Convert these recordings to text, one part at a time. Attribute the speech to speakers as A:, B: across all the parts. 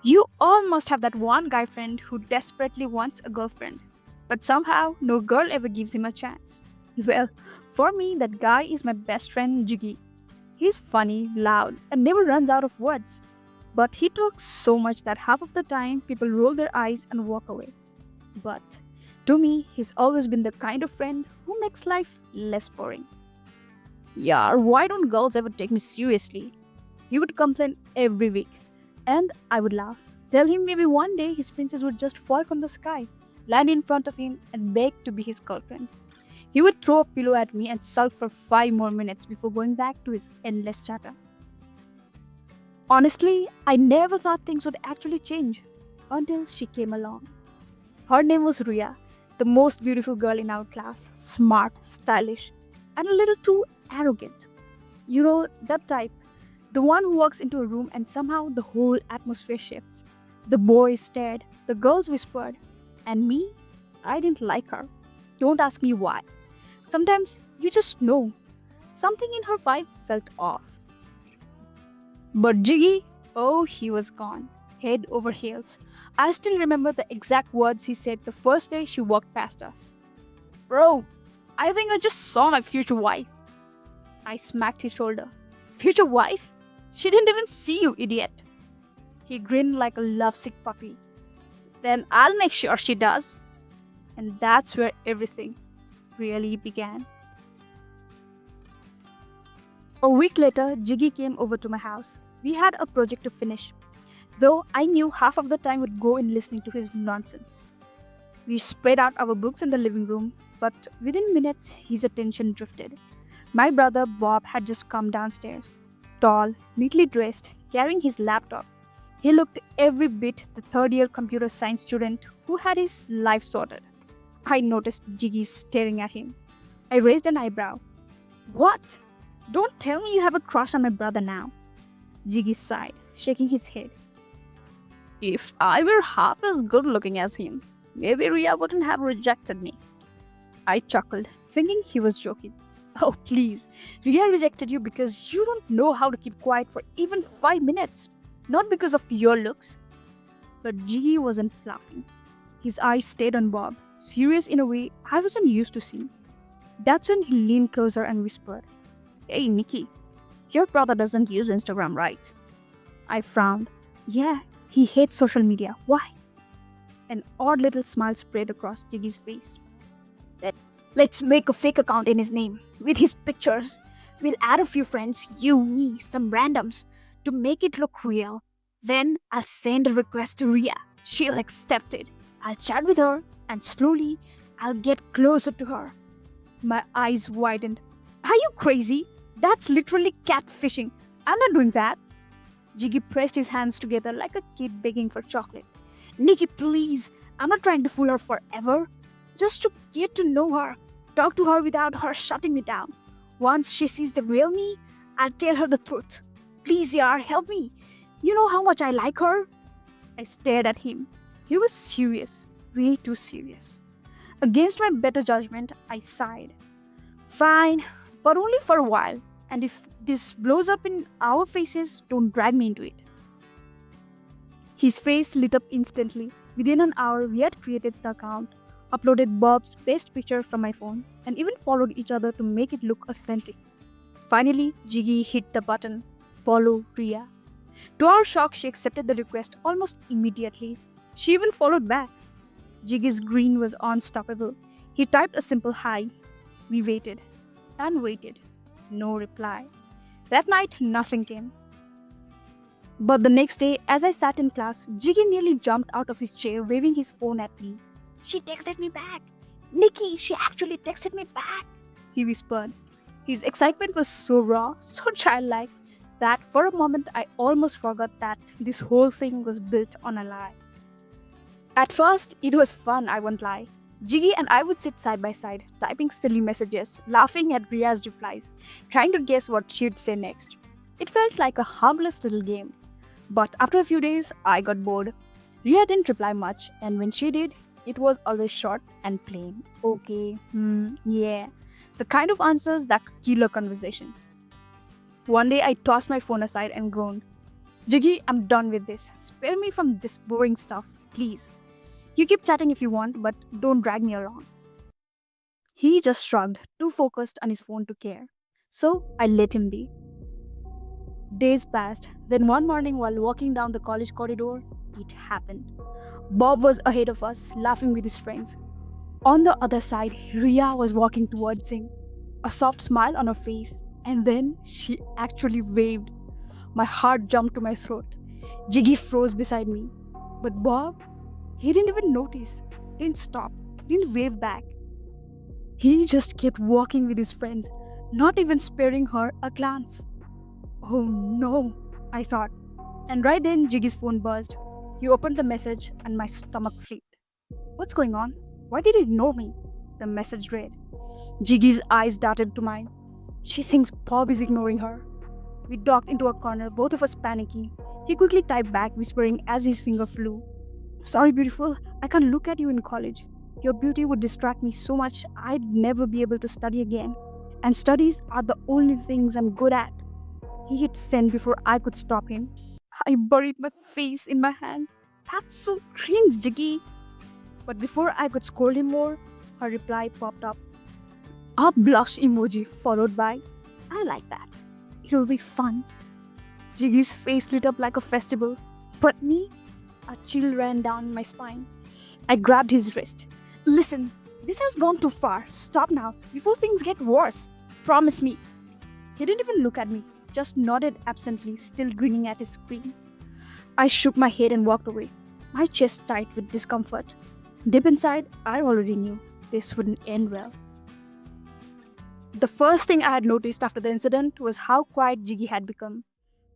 A: You all must have that one guy friend who desperately wants a girlfriend, but somehow no girl ever gives him a chance. Well, for me, that guy is my best friend Jiggy. He's funny, loud, and never runs out of words. But he talks so much that half of the time people roll their eyes and walk away. But to me, he's always been the kind of friend who makes life less boring. Yeah, why don't girls ever take me seriously? He would complain every week, and I would laugh. Tell him maybe one day his princess would just fall from the sky, land in front of him, and beg to be his girlfriend. He would throw a pillow at me and sulk for 5 more minutes before going back to his endless chatter. Honestly, I never thought things would actually change until she came along. Her name was Ria, the most beautiful girl in our class, smart, stylish, and a little too arrogant. You know, that type, the one who walks into a room and somehow the whole atmosphere shifts. The boys stared, the girls whispered, and me, I didn't like her. Don't ask me why. Sometimes you just know. Something in her vibe felt off. But Jiggy, oh, he was gone, head over heels. I still remember the exact words he said the first day she walked past us. Bro, I think I just saw my future wife. I smacked his shoulder. Future wife? She didn't even see you, idiot. He grinned like a lovesick puppy. Then I'll make sure she does. And that's where everything really began. A week later, Jiggy came over to my house. We had a project to finish, though I knew half of the time would go in listening to his nonsense. We spread out our books in the living room, but within minutes his attention drifted. My brother Bob had just come downstairs, tall, neatly dressed, carrying his laptop. He looked every bit the third year computer science student who had his life sorted. I noticed Jiggy staring at him. I raised an eyebrow. What? Don't tell me you have a crush on my brother now. Jiggy sighed, shaking his head. If I were half as good looking as him, maybe Ria wouldn't have rejected me. I chuckled, thinking he was joking. Oh, please. Ria rejected you because you don't know how to keep quiet for even 5 minutes. Not because of your looks. But Jiggy wasn't laughing. His eyes stayed on Bob, serious in a way I wasn't used to seeing. That's when he leaned closer and whispered, Hey, Niki, your brother doesn't use Instagram, right? I frowned. Yeah, he hates social media. Why? An odd little smile spread across Jiggy's face. Let, let's make a fake account in his name, with his pictures. We'll add a few friends, you, me, some randoms, to make it look real. Then I'll send a request to Ria. She'll accept it. I'll chat with her, and slowly I'll get closer to her. My eyes widened. Are you crazy? That's literally catfishing. I'm not doing that. Jiggy pressed his hands together like a kid begging for chocolate. Nikki, please. I'm not trying to fool her forever. Just to get to know her. Talk to her without her shutting me down. Once she sees the real me, I'll tell her the truth. Please, Yar, help me. You know how much I like her? I stared at him. He was serious. Way too serious. Against my better judgment, I sighed. Fine, but only for a while. And if this blows up in our faces, don't drag me into it. His face lit up instantly. Within an hour, we had created the account, uploaded Bob's best picture from my phone, and even followed each other to make it look authentic. Finally, Jiggy hit the button, follow Ria. To our shock, she accepted the request almost immediately. She even followed back. Jiggy's grin was unstoppable. He typed a simple hi. We waited and waited. No reply. That night, nothing came. But the next day, as I sat in class, Jiggy nearly jumped out of his chair, waving his phone at me. She texted me back. Nikki, she actually texted me back, he whispered. His excitement was so raw, so childlike, that for a moment I almost forgot that this whole thing was built on a lie. At first, it was fun, I won't lie. Jiggy and I would sit side by side, typing silly messages, laughing at Ria's replies, trying to guess what she'd say next. It felt like a harmless little game. But after a few days, I got bored. Ria didn't reply much, and when she did, it was always short and plain. Okay, yeah. The kind of answers that could kill a conversation. One day, I tossed my phone aside and groaned. Jiggy, I'm done with this. Spare me from this boring stuff, please. You keep chatting if you want, but don't drag me along. He just shrugged, too focused on his phone to care. So I let him be. Days passed. Then one morning, while walking down the college corridor, it happened. Bob was ahead of us, laughing with his friends. On the other side, Ria was walking towards him, a soft smile on her face, and then she actually waved. My heart jumped to my throat. Jiggy froze beside me. But Bob, he didn't even notice, didn't stop, didn't wave back. He just kept walking with his friends, not even sparing her a glance. Oh no, I thought. And right then, Jiggy's phone buzzed. He opened the message and my stomach flipped. What's going on? Why did he ignore me? The message read. Jiggy's eyes darted to mine. She thinks Bob is ignoring her. We docked into a corner, both of us panicking. He quickly typed back, whispering as his finger flew. Sorry, beautiful, I can't look at you in college. Your beauty would distract me so much I'd never be able to study again. And studies are the only things I'm good at. He hit send before I could stop him. I buried my face in my hands. That's so cringe, Jiggy. But before I could scold him more, her reply popped up. A blush emoji followed by, I like that. It'll be fun. Jiggy's face lit up like a festival. But me, a chill ran down my spine. I grabbed his wrist. Listen, this has gone too far. Stop now, before things get worse. Promise me. He didn't even look at me, just nodded absently, still grinning at his screen. I shook my head and walked away, my chest tight with discomfort. Deep inside, I already knew this wouldn't end well. The first thing I had noticed after the incident was how quiet Jiggy had become.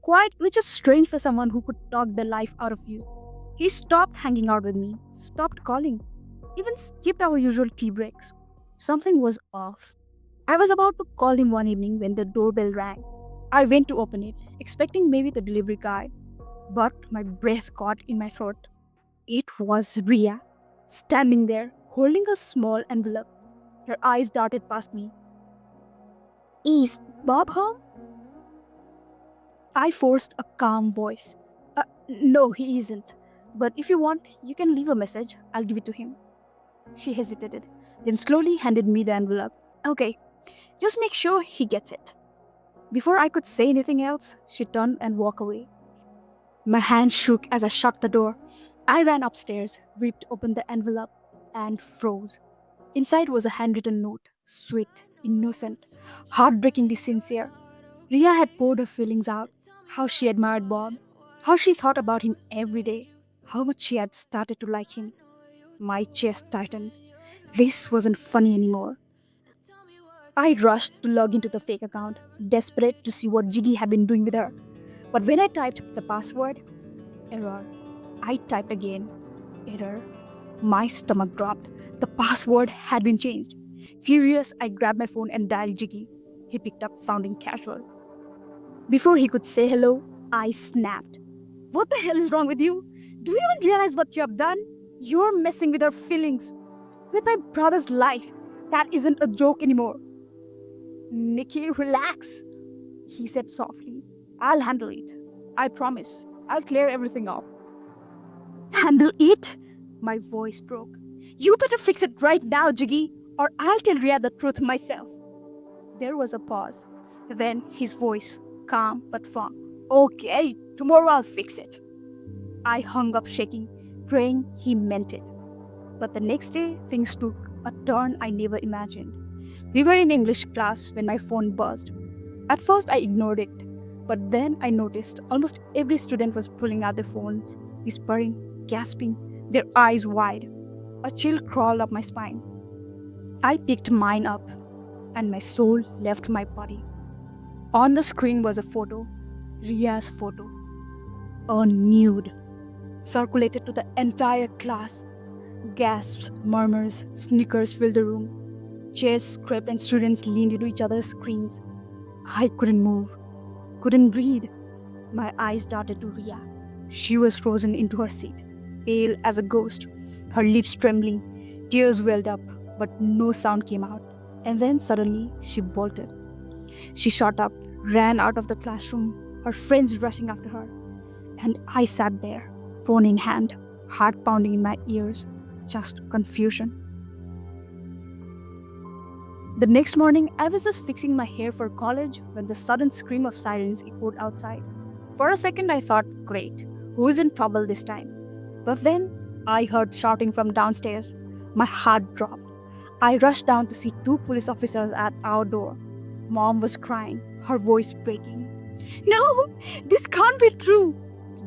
A: Quiet, which is strange for someone who could talk the life out of you. He stopped hanging out with me, stopped calling, even skipped our usual tea breaks. Something was off. I was about to call him one evening when the doorbell rang. I went to open it, expecting maybe the delivery guy, but my breath caught in my throat. It was Ria, standing there, holding a small envelope. Her eyes darted past me. Is Bob home? I forced a calm voice. No, he isn't. But if you want, you can leave a message. I'll give it to him. She hesitated, then slowly handed me the envelope. Okay, just make sure he gets it. Before I could say anything else, she turned and walked away. My hand shook as I shut the door. I ran upstairs, ripped open the envelope, and froze. Inside was a handwritten note, sweet, innocent, heartbreakingly sincere. Ria had poured her feelings out, how she admired Bob, how she thought about him every day, how much she had started to like him. My chest tightened. This wasn't funny anymore. I rushed to log into the fake account, desperate to see what Jiggy had been doing with her. But when I typed the password, error. I typed again, error. My stomach dropped. The password had been changed. Furious, I grabbed my phone and dialed Jiggy. He picked up, sounding casual. Before he could say hello, I snapped. What the hell is wrong with you? Do you even realize what you have done? You're messing with her feelings, with my brother's life. That isn't a joke anymore. Niki, relax, he said softly. I'll handle it. I promise. I'll clear everything up. Handle it? My voice broke. You better fix it right now, Jiggy, or I'll tell Ria the truth myself. There was a pause. Then his voice, calm but firm. Okay, tomorrow I'll fix it. I hung up shaking, praying he meant it. But the next day, things took a turn I never imagined. We were in English class when my phone buzzed. At first, I ignored it, but then I noticed almost every student was pulling out their phones, whispering, gasping, their eyes wide. A chill crawled up my spine. I picked mine up, and my soul left my body. On the screen was a photo, Ria's photo, a nude, circulated to the entire class. Gasps, murmurs, snickers filled the room. Chairs scraped and students leaned into each other's screens. I couldn't move, couldn't breathe. My eyes darted to Ria. She was frozen into her seat, pale as a ghost, her lips trembling. Tears welled up, but no sound came out. And then suddenly she bolted. She shot up, ran out of the classroom, her friends rushing after her. And I sat there, phone in hand, heart pounding in my ears, just confusion. The next morning, I was just fixing my hair for college when the sudden scream of sirens echoed outside. For a second, I thought, great, who's in trouble this time? But then I heard shouting from downstairs. My heart dropped. I rushed down to see two police officers at our door. Mom was crying, her voice breaking. No, this can't be true.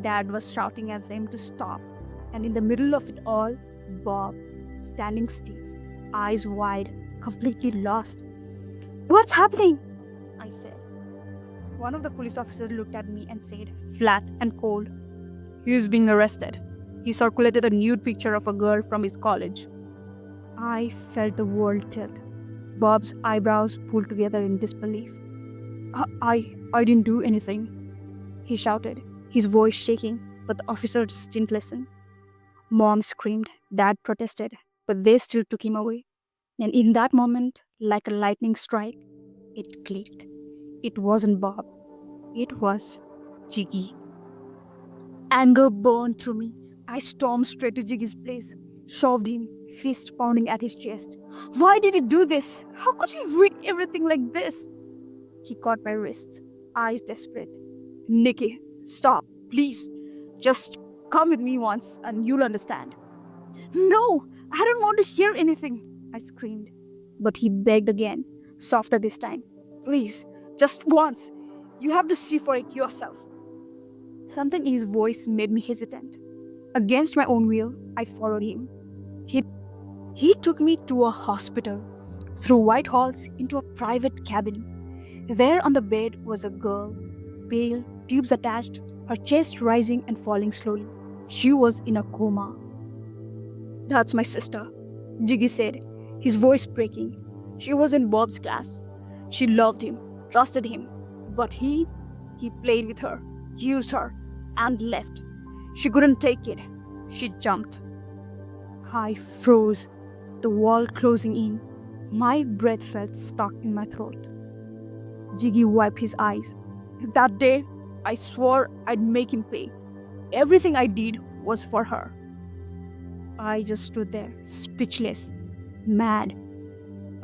A: Dad was shouting at them to stop. And in the middle of it all, Bob, standing stiff, eyes wide, completely lost. What's happening? I said. One of the police officers looked at me and said, flat and cold, he's being arrested. He circulated a nude picture of a girl from his college. I felt the world tilt. Bob's eyebrows pulled together in disbelief. I didn't do anything, he shouted, his voice shaking, but the officers didn't listen. Mom screamed, Dad protested, but they still took him away. And in that moment, like a lightning strike, it clicked. It wasn't Bob. It was Jiggy. Anger burned through me. I stormed straight to Jiggy's place, shoved him, fist pounding at his chest. Why did he do this? How could he ruin everything like this? He caught my wrists, eyes desperate. Niki, stop, please. Just come with me once and you'll understand. No, I don't want to hear anything, I screamed. But he begged again, softer this time. Please, just once. You have to see for it yourself. Something in his voice made me hesitant. Against my own will, I followed him. He took me to a hospital, through white halls into a private cabin. There on the bed was a girl, pale, tubes attached, her chest rising and falling slowly. She was in a coma. That's my sister, Jiggy said, his voice breaking. She was in Bob's class. She loved him, trusted him. But he played with her, used her, and left. She couldn't take it. She jumped. I froze, the wall closing in. My breath felt stuck in my throat. Jiggy wiped his eyes. That day, I swore I'd make him pay. Everything I did was for her. I just stood there, speechless, mad,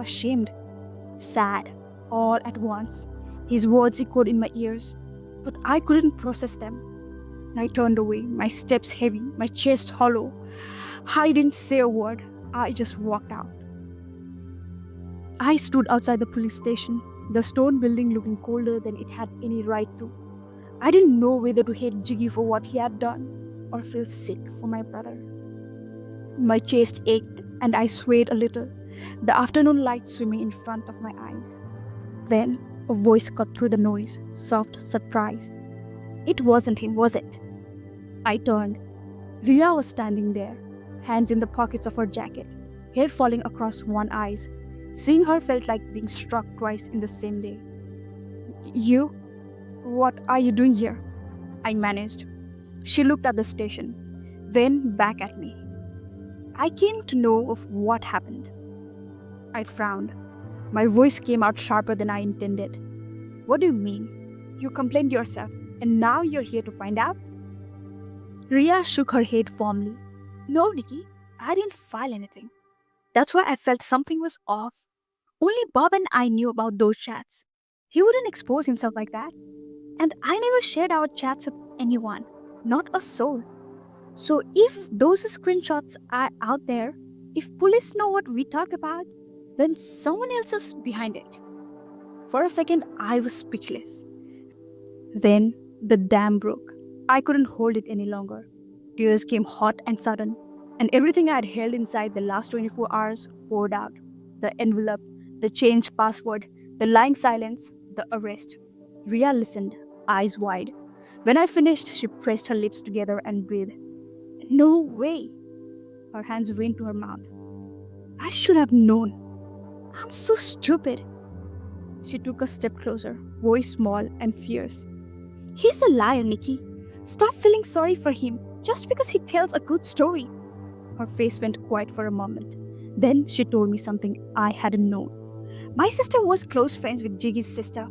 A: ashamed, sad, all at once. His words echoed in my ears, but I couldn't process them. I turned away, my steps heavy, my chest hollow. I didn't say a word. I just walked out. I stood outside the police station, the stone building looking colder than it had any right to. I didn't know whether to hate Jiggy for what he had done or feel sick for my brother. My chest ached and I swayed a little, the afternoon light swimming in front of my eyes. Then a voice cut through the noise, soft surprise. It wasn't him, was it? I turned. Ria was standing there, hands in the pockets of her jacket, hair falling across one eye. Seeing her felt like being struck twice in the same day. You? What are you doing here? I managed. She looked at the station, then back at me. I came to know of what happened. I frowned. My voice came out sharper than I intended. What do you mean? You complained yourself, and now you're here to find out? Ria shook her head firmly. No, Niki, I didn't file anything. That's why I felt something was off. Only Bob and I knew about those chats. He wouldn't expose himself like that. And I never shared our chats with anyone, not a soul. So if those screenshots are out there, if police know what we talk about, then someone else is behind it. For a second, I was speechless. Then the dam broke. I couldn't hold it any longer. Tears came hot and sudden, and everything I had held inside the last 24 hours poured out. The envelope, the changed password, the lying silence, the arrest. Ria listened, eyes wide. When I finished, she pressed her lips together and breathed. No way! Her hands went to her mouth. I should have known. I'm so stupid. She took a step closer, voice small and fierce. He's a liar, Niki. Stop feeling sorry for him just because he tells a good story. Her face went quiet for a moment. Then she told me something I hadn't known. My sister was close friends with Jiggy's sister.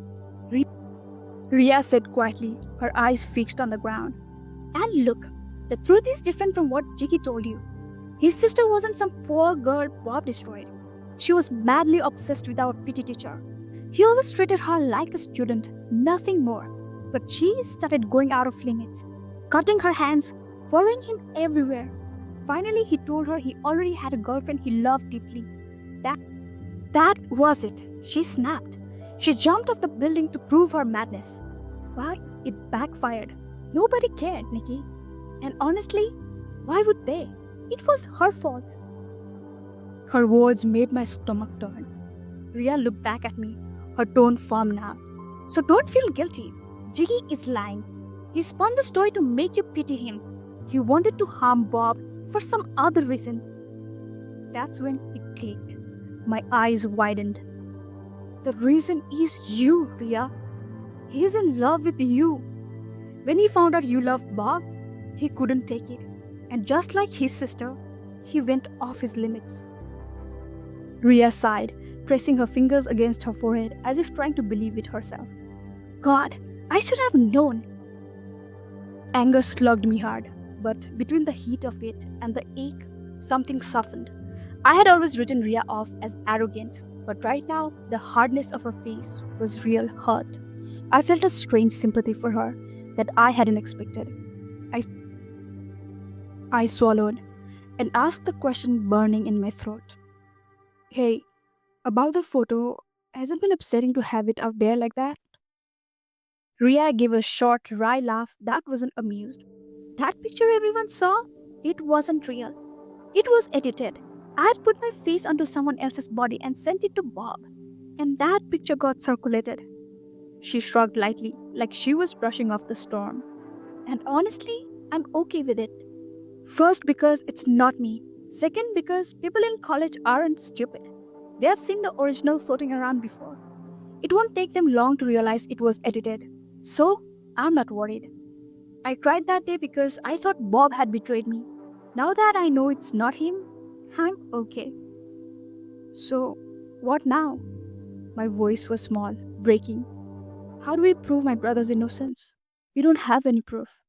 A: Ria said quietly, her eyes fixed on the ground. And look, the truth is different from what Jiggy told you. His sister wasn't some poor girl Bob destroyed. She was madly obsessed with our PT teacher. He always treated her like a student, nothing more. But she started going out of limits, cutting her hands, following him everywhere. Finally, he told her he already had a girlfriend he loved deeply. That, that was it. She snapped. She jumped off the building to prove her madness. But it backfired. Nobody cared, Niki. And honestly, why would they? It was her fault. Her words made my stomach turn. Ria looked back at me, her tone firm now. So don't feel guilty. Jiggy is lying. He spun the story to make you pity him. He wanted to harm Bob for some other reason. That's when it clicked. My eyes widened. The reason is you, Ria. He is in love with you. When he found out you loved Bob, he couldn't take it. And just like his sister, he went off his limits. Ria sighed, pressing her fingers against her forehead as if trying to believe it herself. God, I should have known. Anger slugged me hard, but between the heat of it and the ache, something softened. I had always written Ria off as arrogant, but right now, the hardness of her face was real hurt. I felt a strange sympathy for her that I hadn't expected. I, I swallowed and asked the question burning in my throat. Hey, about the photo, has it been upsetting to have it out there like that? Ria gave a short, wry laugh that wasn't amused. That picture everyone saw? It wasn't real. It was edited. I had put my face onto someone else's body and sent it to Bob. And that picture got circulated. She shrugged lightly, like she was brushing off the storm. And honestly, I'm okay with it. First, because it's not me. Second, because people in college aren't stupid. They have seen the original floating around before. It won't take them long to realize it was edited. So, I'm not worried. I cried that day because I thought Bob had betrayed me. Now that I know it's not him, I'm okay. So, what now? My voice was small, breaking. How do we prove my brother's innocence? We don't have any proof.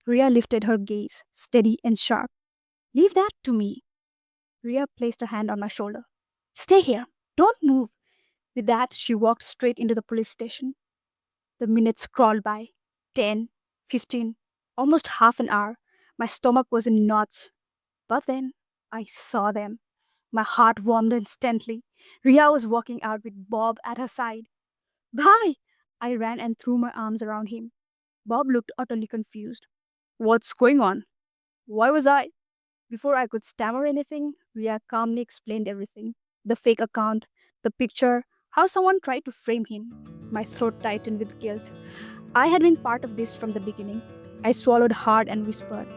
A: Ria lifted her gaze, steady and sharp. Leave that to me. Ria placed a hand on my shoulder. Stay here. Don't move. With that, she walked straight into the police station. The minutes crawled by. 10, 15, almost half an hour. My stomach was in knots. But then, I saw them. My heart warmed instantly. Ria was walking out with Bob at her side. Bye! I ran and threw my arms around him. Bob looked utterly confused. What's going on? Why was I? Before I could stammer anything, Ria calmly explained everything. The fake account, the picture, how someone tried to frame him. My throat tightened with guilt. I had been part of this from the beginning. I swallowed hard and whispered,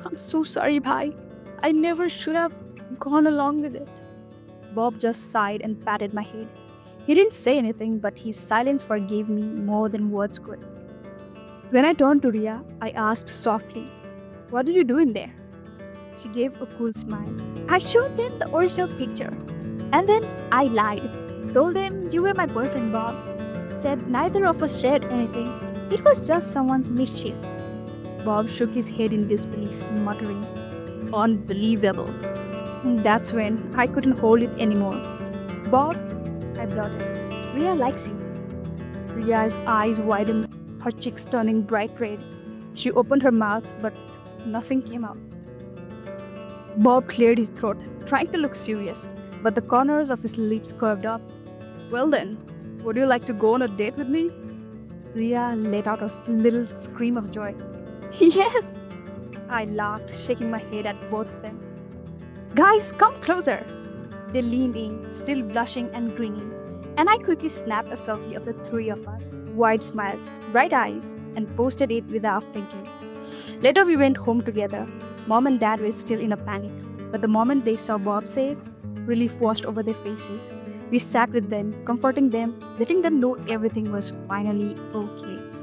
A: I'm so sorry, bhai. I never should have gone along with it. Bob just sighed and patted my head. He didn't say anything, but his silence forgave me more than words could. When I turned to Ria, I asked softly, what did you do in there? She gave a cool smile. I showed them the original picture. And then I lied. Told them you were my boyfriend, Bob. Said neither of us shared anything. It was just someone's mischief. Bob shook his head in disbelief, muttering, Unbelievable. That's when I couldn't hold it anymore. Bob, I blurted, Ria likes you. Ria's eyes widened, her cheeks turning bright red. She opened her mouth, but nothing came out. Bob cleared his throat, trying to look serious, but the corners of his lips curved up. Well then, would you like to go on a date with me? Ria let out a little scream of joy. Yes! I laughed, shaking my head at both of them. Guys, come closer! They leaned in, still blushing and grinning, and I quickly snapped a selfie of the three of us, wide smiles, bright eyes, and posted it without thinking. Later we went home together. Mom and Dad were still in a panic, but the moment they saw Bob safe, relief washed over their faces. We sat with them, comforting them, letting them know everything was finally okay.